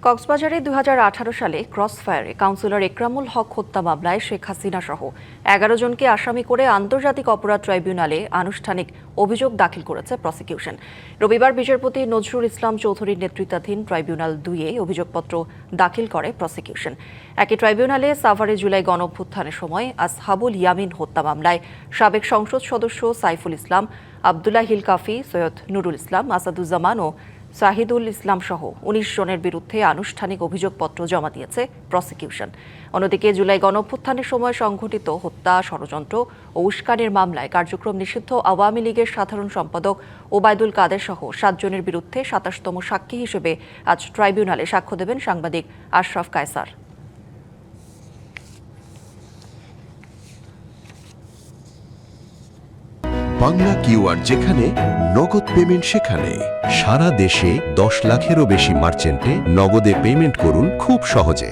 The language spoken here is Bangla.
কক্সবাজারে ২০১৮ সালে ক্রসফায়ারে কাউন্সিলর একরামুল হক হত্যা মামলায় শেখ হাসিনা সহ ১১ জনকে আসামি করে আন্তর্জাতিক অপরাধ ট্রাইব্যুনালে আনুষ্ঠানিক অভিযোগ দাখিল করেছে প্রসিকিউশন। রবিবার বিচারপতি নজরুল ইসলাম চৌধুরীর নেতৃত্বাধীন ট্রাইব্যুনাল ২-এ অভিযোগপত্র দাখিল করে প্রসিকিউশন। একই ট্রাইব্যুনালে সাভারে জুলাই গণঅভ্যুত্থানের সময় আসহাবুল ইয়ামিন হত্যা মামলায় সাবেক সংসদ সদস্য সাইফুল ইসলাম, আবদুল্লাহ হিল কাফি, সৈয়দ নুরুল ইসলাম, আসাদুজ্জামান ও শাহিদুল ইসলাম সহ ১৯ জনের বিরুদ্ধে আনুষ্ঠানিক অভিযোগপত্র জমা দিয়েছে প্রসিকিউশন। অন্যদিকে জুলাই গণঅভ্যুত্থানের সময় সংঘটিত হত্যা, ষড়যন্ত্র ও উস্কানির মামলায় কার্যক্রম নিষিদ্ধ আওয়ামী লীগের সাধারণ সম্পাদক ওবায়দুল কাদের সহ ৭ জনের বিরুদ্ধে ২৭তম সাক্ষী হিসেবে আজ ট্রাইব্যুনালে সাক্ষ্য দেবেন সাংবাদিক আশরাফ কায়সার। বাংলা কিউআর যেখানে নগদ পেমেন্ট সেখানে। সারা দেশে ১০ লাখেরও বেশি মার্চেন্টে নগদে পেমেন্ট করুন খুব সহজে।